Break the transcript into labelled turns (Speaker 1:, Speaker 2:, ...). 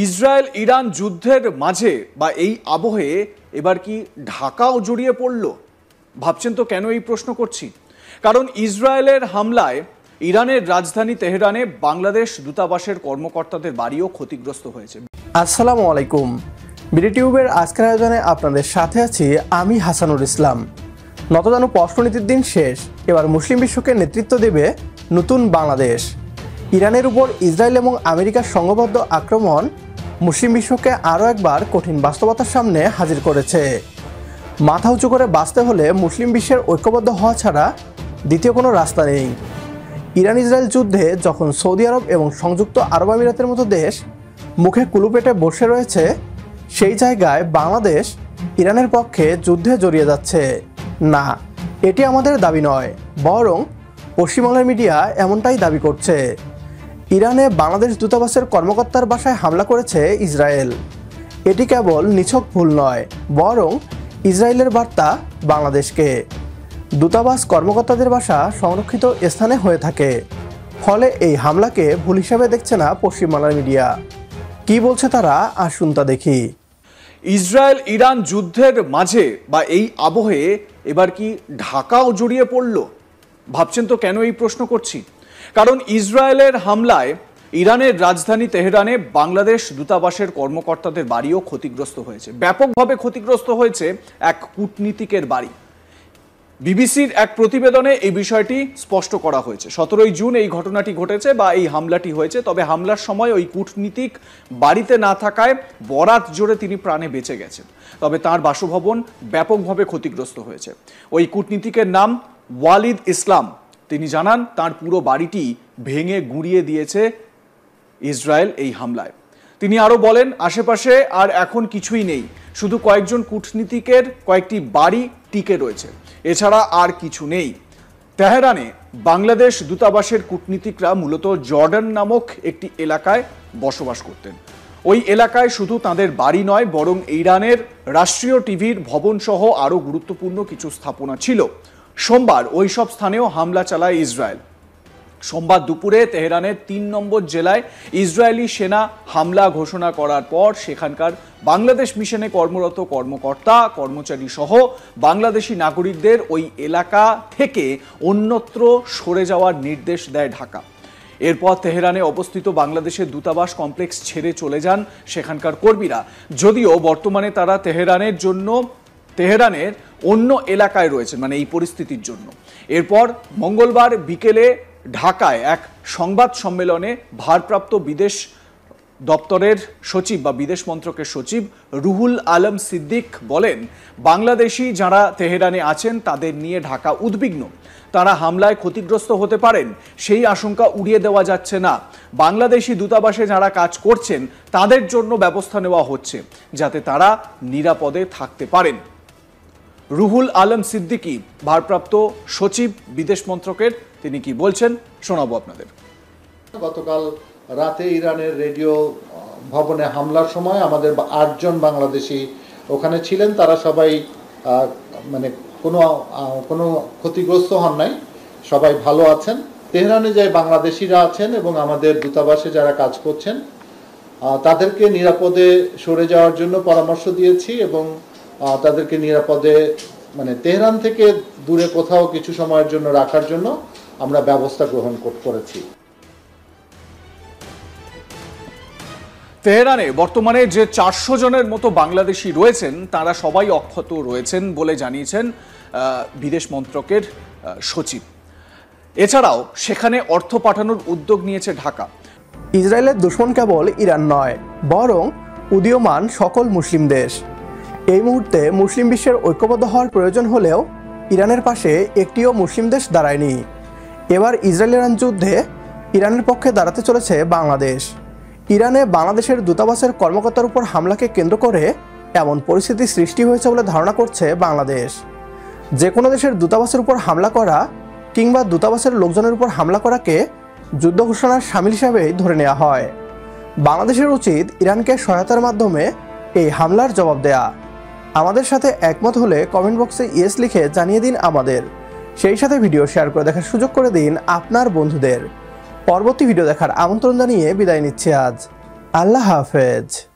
Speaker 1: Israel Iran যুদ্ধের মাঝে বা এই আবহে এবার কি ঢাকাও জড়িয়ে পড়ল? ভাবছেন তো কেন এই প্রশ্ন করছি? কারণ ইসরায়েলের হামলায় ইরানের রাজধানী তেহরানে বাংলাদেশ দূতাবাসের কর্মকর্তাদের বাড়িও ক্ষতিগ্রস্ত হয়েছে।
Speaker 2: আসসালামু আলাইকুম। বিডিটিউবের আজকের আয়োজনে আপনাদের সাথে আছি আমি হাসানুল ইসলাম। নতজানু পররাষ্ট্রনীতির দিন শেষ, এবার মুসলিম বিশ্বকে নেতৃত্ব দেবে নতুন বাংলাদেশ। ইরানের উপর ইসরায়েল এবং আমেরিকার সংঘবদ্ধ আক্রমণ মুসলিম বিশ্বকে আরও একবার কঠিন বাস্তবতার সামনে হাজির করেছে। মাথা উঁচু করে বাঁচতে হলে মুসলিম বিশ্বের ঐক্যবদ্ধ হওয়া ছাড়া দ্বিতীয় কোনো রাস্তা নেই। ইরান ইসরায়েল যুদ্ধে যখন সৌদি আরব এবং সংযুক্ত আরব আমিরাতের মতো দেশ মুখে কুলুপেটে বসে রয়েছে, সেই জায়গায় বাংলাদেশ ইরানের পক্ষে যুদ্ধে জড়িয়ে যাচ্ছে। না, এটি আমাদের দাবি নয়, বরং পশ্চিমবাংলার মিডিয়া এমনটাই দাবি করছে। ইরানে বাংলাদেশ দূতাবাসের কর্মকর্তার বাসায় হামলা করেছে ইসরায়েল। এটি কেবল নিছক ভুল নয়, বরং ইসরায়েলের বার্তা বাংলাদেশকে। দূতাবাস কর্মকর্তাদের বাসা সংরক্ষিত স্থানে হয়ে থাকে, ফলে এই হামলাকে ভুল হিসাবে দেখছে না পশ্চিমবাংলার মিডিয়া। কি বলছে তারা, আসুন তা দেখি।
Speaker 1: ইসরায়েল ইরান যুদ্ধের মাঝে বা এই আবহে এবার কি ঢাকাও জড়িয়ে পড়ল? ভাবছেন তো কেন এই প্রশ্ন করছি? কারণ ইসরায়েলের হামলায় ইরানের রাজধানী তেহরানে বাংলাদেশ দূতাবাসের কর্মকর্তাদের বাড়িও ক্ষতিগ্রস্ত হয়েছে। ব্যাপকভাবে ক্ষতিগ্রস্ত হয়েছে এক কূটনীতিকের বাড়ি। বিবিসির এক প্রতিবেদনে এই বিষয়টি স্পষ্ট করা হয়েছে। 17 জুন এই ঘটনাটি ঘটেছে বা এই হামলাটি হয়েছে। তবে হামলার সময় ওই কূটনীতিক বাড়িতে না থাকায় বরাত জোরে তিনি প্রাণে বেঁচে গেছেন। তবে তার বাসভবন ব্যাপকভাবে ক্ষতিগ্রস্ত হয়েছে। ওই কূটনীতিকের নাম ওয়ালিদ ইসলাম। তিনি জানান তার পুরো বাড়িটি ভেঙে গুঁড়িয়ে দিয়েছে ইসরায়েল এই হামলায়। তিনি আরো বলেন, আশেপাশে আর এখন কিছুই নেই, শুধু কয়েকজন কূটনীতিকের কয়েকটি বাড়ি টিকে রয়েছে, এছাড়া আর কিছু নেই। তেহরানে বাংলাদেশ দূতাবাসের কূটনীতিকরা মূলত জর্ডান নামক একটি এলাকায় বসবাস করতেন। ওই এলাকায় শুধু তাদের বাড়ি নয়, বরং ইরানের রাষ্ট্রীয় টিভির ভবন সহ আরও গুরুত্বপূর্ণ কিছু স্থাপনা ছিল। সোমবার ওই সব স্থানেও হামলা চালায় ইসরায়েল। সোমবার দুপুরে তেহরানের 3 নম্বর জেলায় ইসরায়েলি সেনা হামলা ঘোষণা করার পর সেখানকার বাংলাদেশ মিশনে কর্মরত কর্মকর্তা কর্মচারী সহ বাংলাদেশি নাগরিকদের ওই এলাকা থেকে অন্যত্র সরে যাওয়ার নির্দেশ দেয় ঢাকা। এরপর তেহরানে অবস্থিত বাংলাদেশের দূতাবাস কমপ্লেক্স ছেড়ে চলে যান সেখানকার কর্মীরা, যদিও বর্তমানে তারা তেহরানের অন্য এলাকায় রয়েছেন, মানে এই পরিস্থিতির জন্য। এরপর মঙ্গলবার বিকেলে ঢাকায় এক সংবাদ সম্মেলনে ভারপ্রাপ্ত বিদেশ দপ্তরের সচিব বা বিদেশ মন্ত্রকের সচিব রুহুল আলম সিদ্দিক বলেন, বাংলাদেশি যারা তেহরানে আছেন তাদের নিয়ে ঢাকা উদ্বিগ্ন। তারা হামলায় ক্ষতিগ্রস্ত হতে পারেন, সেই আশঙ্কা উড়িয়ে দেওয়া যাচ্ছে না। বাংলাদেশি দূতাবাসে যারা কাজ করছেন তাদের জন্য ব্যবস্থা নেওয়া হচ্ছে যাতে তারা নিরাপদে থাকতে পারেন। রুহুল আলম সিদ্দিকী, ভারপ্রাপ্ত সচিব বিদেশ মন্ত্রকের, তিনি কি বলছেন শোনাবো আপনাদের।
Speaker 3: গতকাল রাতে ইরানের রেডিও ভবনে হামলার সময় আমাদের 8 জন বাংলাদেশি ওখানে ছিলেন। তারা সবাই মানে কোনো ক্ষতিগ্রস্ত হন নাই, সবাই ভালো আছেন। তেহরানে যে বাংলাদেশিরা আছেন এবং আমাদের দূতাবাসে যারা কাজ করছেন তাদেরকে নিরাপদে সরে যাওয়ার জন্য পরামর্শ দিয়েছি এবং তাদেরকে নিরাপদে মানে তেহরান থেকে দূরে কোথাও কিছু সময়ের জন্য রাখার জন্য আমরা ব্যবস্থা গ্রহণ করেছি।
Speaker 1: তেহরানে বর্তমানে যে 400 জনের মতো বাংলাদেশি রয়েছেন তারা সবাই অক্ষত রয়েছেন বলে জানিয়েছেন বিদেশ মন্ত্রকের সচিব। এছাড়াও সেখানে অর্থ পাঠানোর উদ্যোগ নিয়েছে ঢাকা।
Speaker 2: ইসরায়েলের দুশমন কেবল ইরান নয়, বরং উদীয়মান সকল মুসলিম দেশ। এই মুহূর্তে মুসলিম বিশ্বের ঐক্যবদ্ধ হওয়ার প্রয়োজন হলেও ইরানের পাশে একটিও মুসলিম দেশ দাঁড়ায়নি। এবার ইসরায়েল ইরান যুদ্ধে ইরানের পক্ষে দাঁড়াতে চলেছে বাংলাদেশ। ইরানে বাংলাদেশের দূতাবাসের কর্মকর্তার উপর হামলাকে কেন্দ্র করে এমন পরিস্থিতি সৃষ্টি হয়েছে বলে ধারণা করছে বাংলাদেশ। যে কোনো দেশের দূতাবাসের উপর হামলা করা কিংবা দূতাবাসের লোকজনের উপর হামলা করাকে যুদ্ধ ঘোষণার শামিল হিসাবেই ধরে নেওয়া হয়। বাংলাদেশের উচিত ইরানকে সহায়তার মাধ্যমে এই হামলার জবাব দেয়া। আমাদের সাথে একমত হলে কমেন্ট বক্সে ইয়েস লিখে জানিয়ে দিন আমাদের। সেই সাথে ভিডিও শেয়ার করে দেখার সুযোগ করে দিন আপনার বন্ধুদের। পরবর্তী ভিডিও দেখার আমন্ত্রণ জানিয়ে বিদায় নিচ্ছি আজ। আল্লাহ হাফেজ।